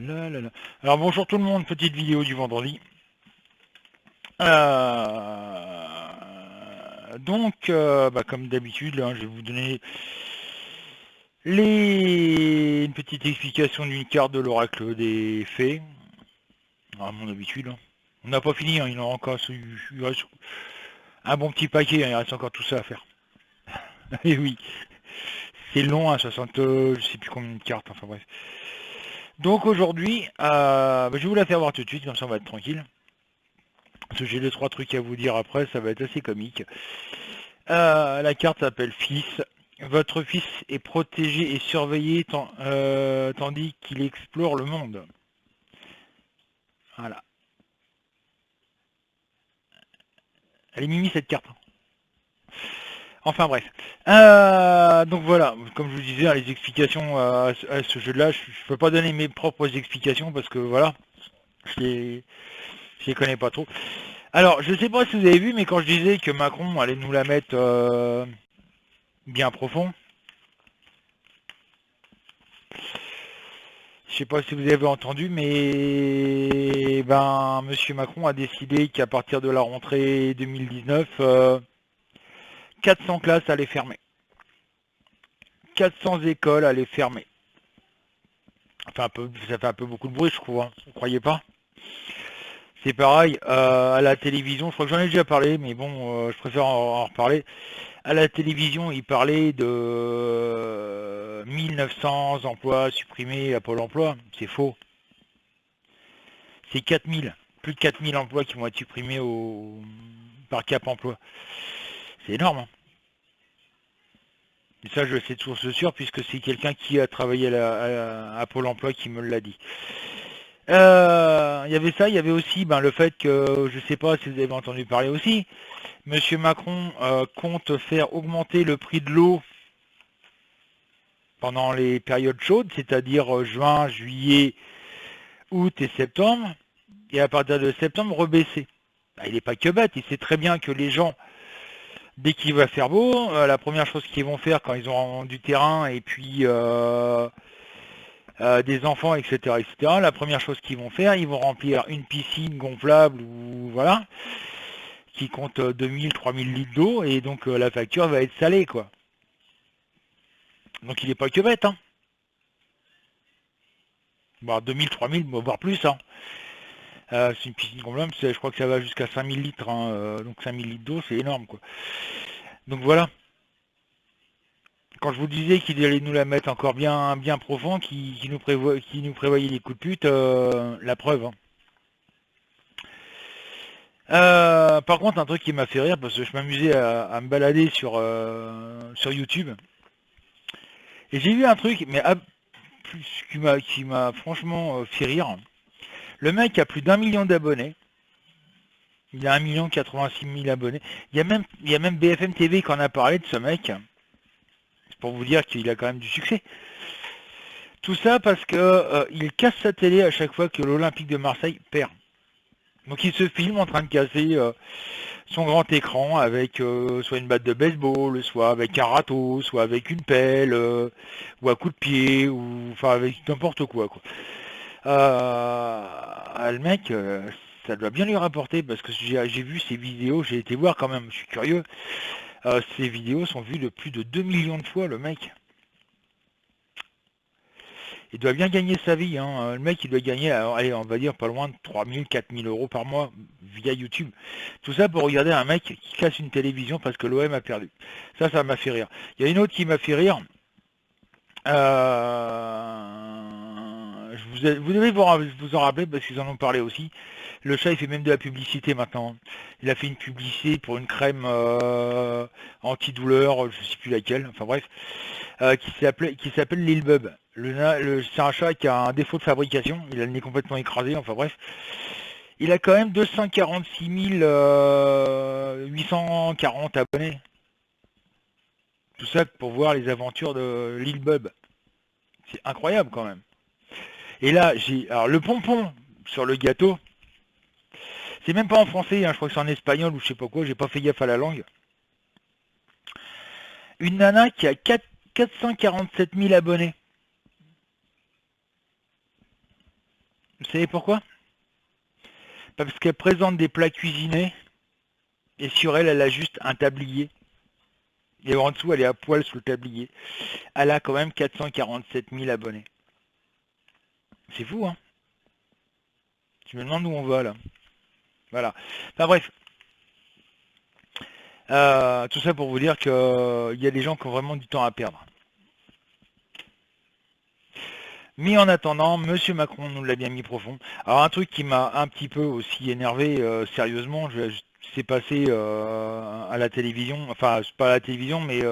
là là là. Alors bonjour tout le monde, petite vidéo du vendredi. Comme d'habitude, hein, je vais vous donner une petite explication d'une carte de l'oracle des fées. À mon habitude. Hein. On n'a pas fini, hein, il en reste encore il reste un bon petit paquet, hein, il reste encore tout ça à faire. Et oui, c'est long, hein, 60, je sais plus combien de cartes, enfin bref. Donc aujourd'hui, je vais vous la faire voir tout de suite, comme ça on va être tranquille. Parce que j'ai 2-3 trucs à vous dire après, ça va être assez comique. La carte s'appelle Fils. Votre fils est protégé et surveillé tandis qu'il explore le monde. Voilà. Elle est mimi cette carte. Enfin bref. Donc voilà, comme je vous disais, les explications à ce jeu-là, je ne peux pas donner mes propres explications parce que voilà, je les connais pas trop. Alors, je sais pas si vous avez vu, mais quand je disais que Macron allait nous la mettre bien profond, je sais pas si vous avez entendu, mais Monsieur Macron a décidé qu'à partir de la rentrée 2019, 400 classes allaient fermer. 400 écoles allaient fermer. Enfin, ça fait un peu beaucoup de bruit, je crois. Hein. Vous croyez pas? C'est pareil, à la télévision, je crois que j'en ai déjà parlé, mais bon, je préfère en reparler. À la télévision, il parlait de 1900 emplois supprimés à Pôle emploi. C'est faux. C'est 4000. Plus de 4000 emplois qui vont être supprimés par Cap Emploi. C'est énorme. Hein. Et ça, je sais de source sûre, puisque c'est quelqu'un qui a travaillé à Pôle emploi qui me l'a dit. Il y avait ça, il y avait aussi le fait que, je ne sais pas si vous avez entendu parler aussi, Monsieur Macron compte faire augmenter le prix de l'eau pendant les périodes chaudes, c'est-à-dire juin, juillet, août et septembre, et à partir de septembre, rebaisser. Il n'est pas que bête, il sait très bien que les gens, dès qu'il va faire beau, la première chose qu'ils vont faire quand ils auront du terrain et puis des enfants, etc., la première chose qu'ils vont faire, ils vont remplir une piscine gonflable ou voilà, qui compte 2000, 3000 litres d'eau, et donc la facture va être salée, quoi. Donc il n'est pas que bête, hein. 2000, 3000, voire plus, hein. C'est une piscine gonflable, je crois que ça va jusqu'à 5000 litres, hein, donc 5000 litres d'eau, c'est énorme, quoi. Donc voilà. Quand je vous disais qu'il allait nous la mettre encore bien, bien profond, qui nous prévoyait les coups de pute, la preuve. Hein. Par contre, un truc qui m'a fait rire, parce que je m'amusais à me balader sur YouTube, et j'ai vu un truc, mais qui m'a franchement fait rire. Le mec a plus d'1 million d'abonnés. Il a 1 086 000 abonnés. Il y a même BFM TV qui en a parlé de ce mec. C'est pour vous dire qu'il a quand même du succès. Tout ça parce que il casse sa télé à chaque fois que l'Olympique de Marseille perd. Donc il se filme en train de casser son grand écran avec soit une batte de baseball, soit avec un râteau, soit avec une pelle, ou un coup de pied, ou enfin avec n'importe quoi. Le mec, ça doit bien lui rapporter parce que j'ai vu ses vidéos, j'ai été voir quand même, je suis curieux. Ces vidéos sont vues de plus de 2 millions de fois, le mec. Il doit bien gagner sa vie, hein. Le mec, il doit gagner, allez, on va dire pas loin de 3000, 4000 euros par mois via YouTube. Tout ça pour regarder un mec qui casse une télévision parce que l'OM a perdu. Ça m'a fait rire. Il y a une autre qui m'a fait rire. Vous devez vous en rappeler parce qu'ils en ont parlé aussi. Le chat, il fait même de la publicité maintenant. Il a fait une publicité pour une crème antidouleur, je sais plus laquelle, enfin bref, qui s'appelle Lil Bub. C'est un chat qui a un défaut de fabrication, il a le nez complètement écrasé, enfin bref. Il a quand même 246 840 abonnés. Tout ça pour voir les aventures de Lil Bub. C'est incroyable quand même. Et là, alors le pompon sur le gâteau, c'est même pas en français, hein, je crois que c'est en espagnol ou je sais pas quoi, j'ai pas fait gaffe à la langue. Une nana qui a 447 000 abonnés. Vous savez pourquoi? Parce qu'elle présente des plats cuisinés, et sur elle, elle a juste un tablier. Et en dessous, elle est à poil sous le tablier. Elle a quand même 447 000 abonnés. C'est fou, hein? Tu me demandes où on va, là. Voilà. Enfin bref. Tout ça pour vous dire qu'il y a des gens qui ont vraiment du temps à perdre. Mais en attendant, Monsieur Macron nous l'a bien mis profond. Alors un truc qui m'a un petit peu aussi énervé, sérieusement, c'est passé à la télévision, enfin pas à la télévision, mais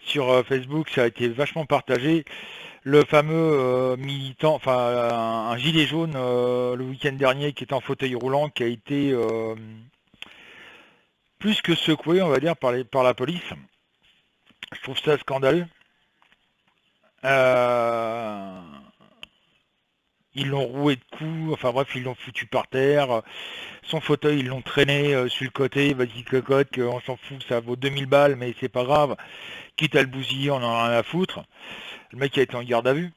sur Facebook, ça a été vachement partagé. Le fameux militant, enfin un gilet jaune le week-end dernier qui était en fauteuil roulant, qui a été plus que secoué, on va dire, par la police. Je trouve ça scandaleux. Euh, Ils l'ont roué de coups, enfin bref, ils l'ont foutu par terre. Son fauteuil, ils l'ont traîné sur le côté, vas-y cocotte, on s'en fout, ça vaut 2000 balles, mais c'est pas grave. Quitte à le bousiller, on en a rien à foutre. Le mec a été en garde à vue.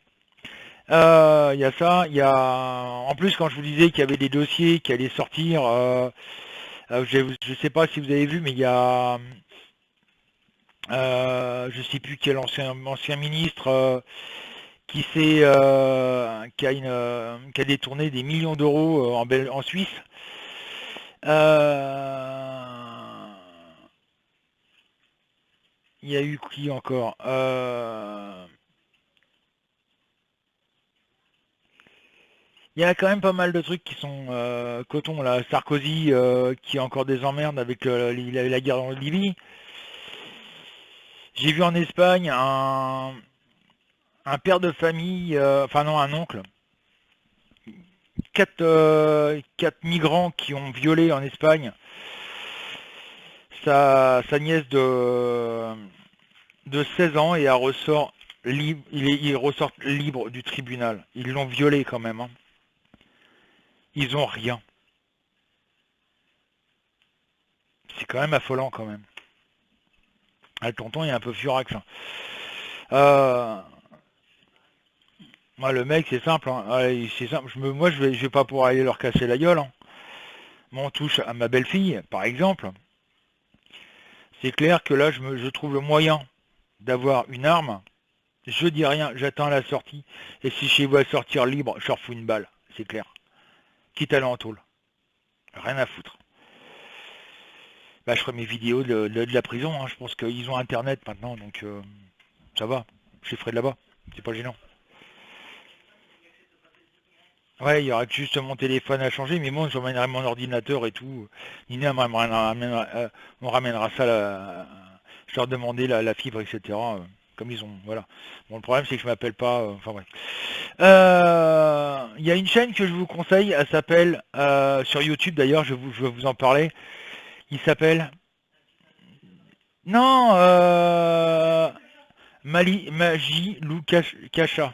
Il y a ça, il y a... En plus, quand je vous disais qu'il y avait des dossiers qui allaient sortir, je sais pas si vous avez vu, mais il y a... je sais plus quel ancien ministre qui a détourné des millions d'euros en Suisse. Il y a eu qui encore? Il y a quand même pas mal de trucs qui sont coton là. Sarkozy qui a encore des emmerdes avec la guerre en Libye. J'ai vu en Espagne un père de famille, enfin non, un oncle, quatre migrants qui ont violé en Espagne sa nièce de 16 ans et elle ressort libre, il ressort libre du tribunal. Ils l'ont violé quand même, hein. Ils ont rien. C'est quand même affolant quand même. Ah, le tonton il est un peu furax, hein. Euh, Moi le mec c'est simple, hein. Ouais, c'est simple. Moi je vais pas pouvoir aller leur casser la gueule, hein. Moi on touche à ma belle-fille, par exemple. C'est clair que là je trouve le moyen d'avoir une arme. Je dis rien, j'attends la sortie. Et si je vois sortir libre, je leur fous une balle. C'est clair. Quitte à aller en tôle. Rien à foutre. Bah, je ferai mes vidéos de la prison, hein. Je pense qu'ils ont internet maintenant, donc ça va. Je les ferai de là-bas. C'est pas gênant. Ouais, il y aura que juste mon téléphone à changer, mais moi j'emmènerai mon ordinateur et tout. Nina on ramènera ça, je leur demandais la fibre, etc. Comme ils ont, voilà. Bon, le problème c'est que je m'appelle pas, enfin bref. Il y a une chaîne que je vous conseille, elle s'appelle, sur YouTube d'ailleurs, je vais vous en parler. Il s'appelle, non, Magie Lou Cacha.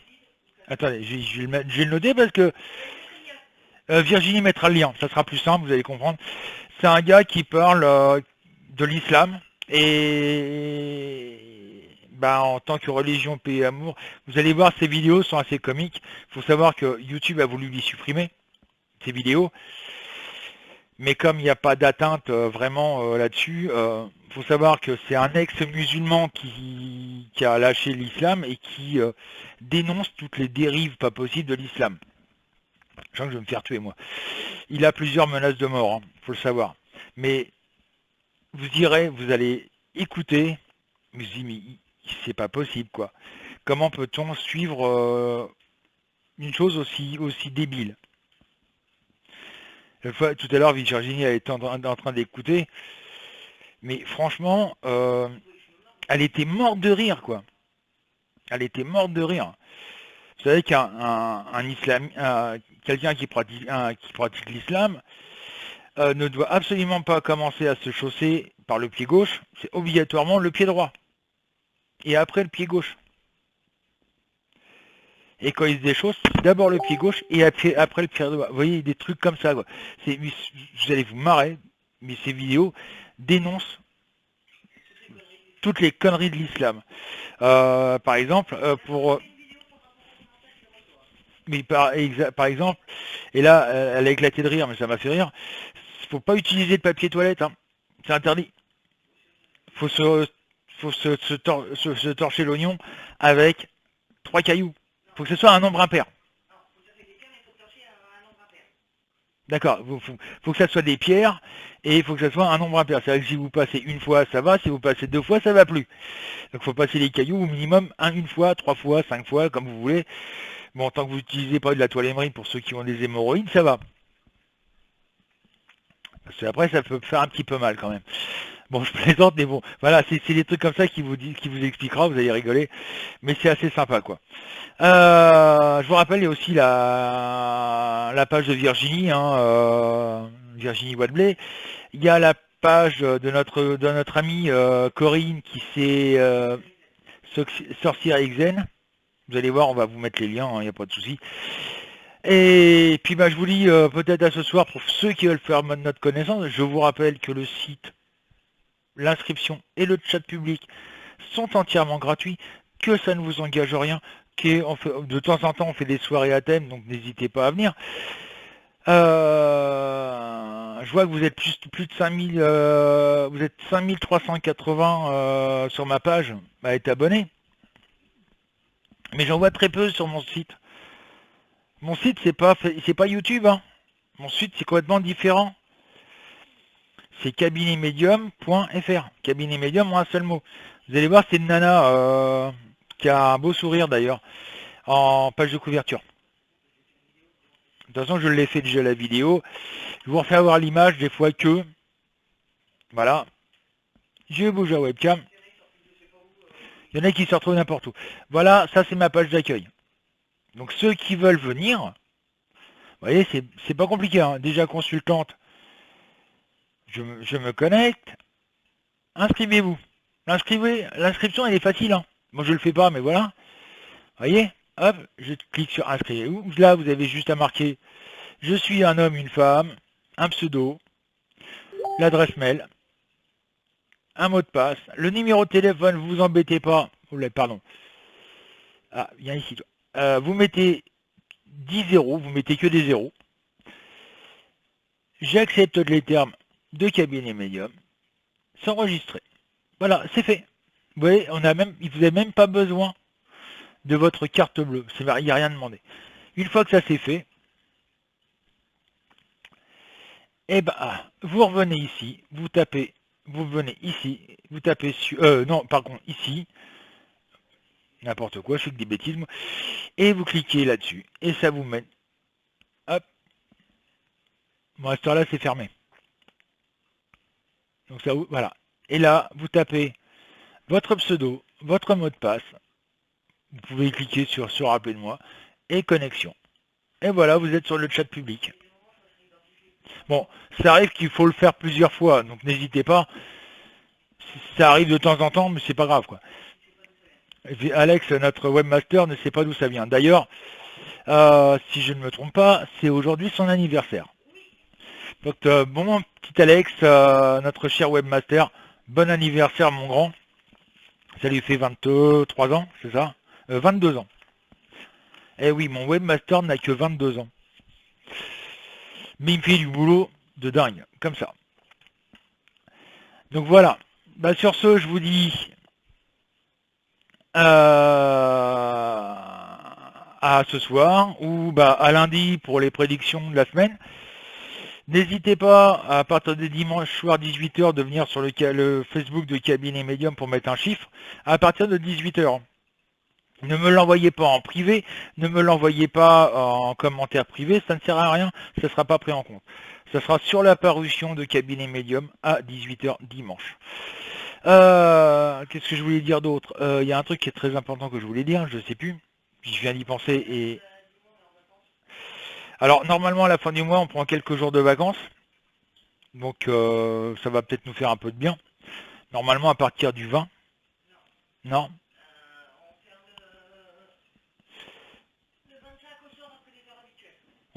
Attendez, je vais le noter parce que Virginie mettra le lien, ça sera plus simple, vous allez comprendre. C'est un gars qui parle de l'islam et bah, en tant que religion, paix et amour, vous allez voir ses vidéos sont assez comiques. Il faut savoir que YouTube a voulu lui supprimer ses vidéos, mais comme il n'y a pas d'atteinte vraiment là-dessus, faut savoir que c'est un ex-musulman qui a lâché l'islam et qui dénonce toutes les dérives pas possibles de l'islam. Je sens que je vais me faire tuer, moi. Il a plusieurs menaces de mort, hein, faut le savoir. Mais vous irez, vous allez écouter, vous dites, mais c'est pas possible, quoi. Comment peut-on suivre une chose aussi débile? Tout à l'heure, Virginie elle était en train d'écouter, mais franchement, elle était morte de rire, quoi. Elle était morte de rire. Vous savez quelqu'un qui pratique l'islam ne doit absolument pas commencer à se chausser par le pied gauche, c'est obligatoirement le pied droit. Et après le pied gauche. Et quand il se déchausse, c'est d'abord le pied gauche et après le pied droit. Vous voyez, des trucs comme ça, quoi. Vous allez vous marrer, mais ces vidéos dénoncent toutes les conneries de l'islam. Par exemple, pour... Mais par exemple, et là, elle a éclaté de rire, mais ça m'a fait rire, faut pas utiliser de papier toilette, hein. C'est interdit. Faut se torcher l'oignon avec 3 cailloux. Faut que ce soit un nombre impair. D'accord, faut que ça soit des pierres et il faut que ça soit un nombre impair. C'est-à-dire que si vous passez une fois, ça va, si vous passez 2 fois, ça va plus. Donc il faut passer les cailloux au minimum une fois, 3 fois, 5 fois, comme vous voulez. Bon, tant que vous n'utilisez pas de la toile émeraude pour ceux qui ont des hémorroïdes, ça va. Parce que après, ça peut faire un petit peu mal quand même. Bon, je plaisante, mais bon, voilà, c'est des trucs comme ça qui vous expliquera, vous allez rigoler, mais c'est assez sympa, quoi. Je vous rappelle, il y a aussi la page de Virginie, hein, Virginie Wadbley. Il y a la page de notre amie Corinne qui s'est sorcière Exen. Vous allez voir, on va vous mettre les liens, il n'y a pas de souci. Et puis bah, je vous dis peut-être à ce soir, pour ceux qui veulent faire notre connaissance, je vous rappelle que le site, l'inscription et le chat public sont entièrement gratuits, que ça ne vous engage rien, de temps en temps on fait des soirées à thème, donc n'hésitez pas à venir. Je vois que vous êtes plus de 5000, vous êtes 5380 sur ma page à être abonné, mais j'en vois très peu sur mon site. Mon site c'est pas YouTube, hein. Mon site c'est complètement différent. C'est cabinetmedium.fr. Cabinet médium en un seul mot. Vous allez voir, c'est une nana qui a un beau sourire d'ailleurs, en page de couverture. De toute façon, je l'ai fait déjà la vidéo. Je vous refais avoir l'image des fois que... Voilà. Je bouge la webcam. Il y en a qui se retrouvent n'importe où. Voilà, ça c'est ma page d'accueil. Donc ceux qui veulent venir, vous voyez, c'est pas compliqué, hein. Déjà consultante, je me connecte. Inscrivez-vous. L'inscription, elle est facile, hein. Moi, je le fais pas, mais voilà. Vous voyez, hop, je clique sur inscrivez-vous. Là, vous avez juste à marquer je suis un homme, une femme, un pseudo, l'adresse mail, un mot de passe, le numéro de téléphone, vous embêtez pas. Pardon. Ah, viens ici, toi. Vous mettez 10 zéros, vous mettez que des zéros. J'accepte les termes de cabinet médium. S'enregistrer. Voilà, c'est fait. Vous voyez, vous n'avez même pas besoin de votre carte bleue. Il n'y a rien demandé. Une fois que ça c'est fait, et ben, vous revenez ici, vous venez ici, vous tapez sur, non, par contre, ici, n'importe quoi, je fais que des bêtises, et vous cliquez là-dessus, et ça vous mène, hop, bon, à cette heure-là, c'est fermé. Donc ça, voilà. Et là, vous tapez votre pseudo, votre mot de passe, vous pouvez cliquer sur se rappeler de moi, et connexion. Et voilà, vous êtes sur le chat public. Bon, ça arrive qu'il faut le faire plusieurs fois, donc n'hésitez pas. Ça arrive de temps en temps, mais c'est pas grave, quoi. Alex, notre webmaster, ne sait pas d'où ça vient. D'ailleurs, si je ne me trompe pas, c'est aujourd'hui son anniversaire. Donc, bon, petit Alex, notre cher webmaster, bon anniversaire, mon grand. Ça lui fait 23 ans, c'est ça 22 ans. Eh oui, mon webmaster n'a que 22 ans. Mais il me fait du boulot de dingue, comme ça. Donc voilà. Bah, sur ce, je vous dis à ce soir ou bah, à lundi pour les prédictions de la semaine. N'hésitez pas à partir de dimanche soir 18h de venir sur le Facebook de Cabinet Medium pour mettre un chiffre à partir de 18h. Ne me l'envoyez pas en privé, ne me l'envoyez pas en commentaire privé, ça ne sert à rien, ça ne sera pas pris en compte. Ça sera sur la parution de Cabinet Medium à 18h dimanche. Qu'est-ce que je voulais dire d'autre? Il y a un truc qui est très important que je voulais dire, je ne sais plus. Puis je viens d'y penser et... Alors normalement à la fin du mois on prend quelques jours de vacances. Donc ça va peut-être nous faire un peu de bien. Normalement à partir du 20. Non.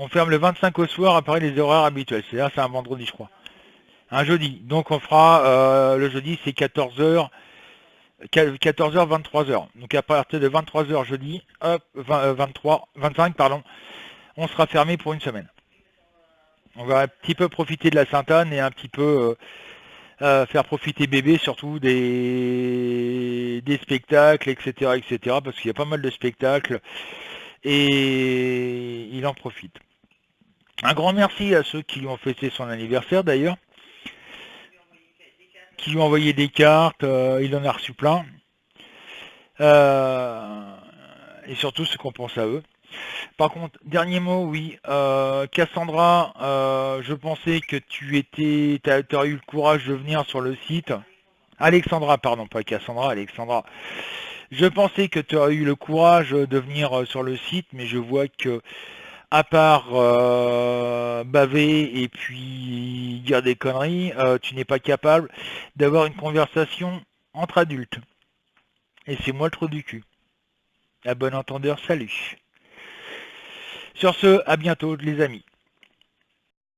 On ferme le 25 au soir après les horaires habituels. C'est un vendredi je crois. Un jeudi. Donc on fera le jeudi c'est 14h 14h, 23h. Donc à partir de 23h jeudi, hop, 23, 25, pardon, on sera fermé pour une semaine. On va un petit peu profiter de la Sainte-Anne et un petit peu faire profiter bébé surtout des spectacles, etc., etc., parce qu'il y a pas mal de spectacles et il en profite. Un grand merci à ceux qui lui ont fêté son anniversaire d'ailleurs, qui lui ont envoyé des cartes, il en a reçu plein. Et surtout ceux qu'on pense à eux. Par contre, dernier mot, oui, Cassandra, je pensais que tu aurais eu le courage de venir sur le site. Alexandra, pardon, pas Cassandra, Alexandra. Je pensais que tu aurais eu le courage de venir sur le site, mais je vois que, à part baver et puis dire des conneries, tu n'es pas capable d'avoir une conversation entre adultes. Et c'est moi le trou du cul. À bon entendeur, salut. Sur ce, à bientôt les amis.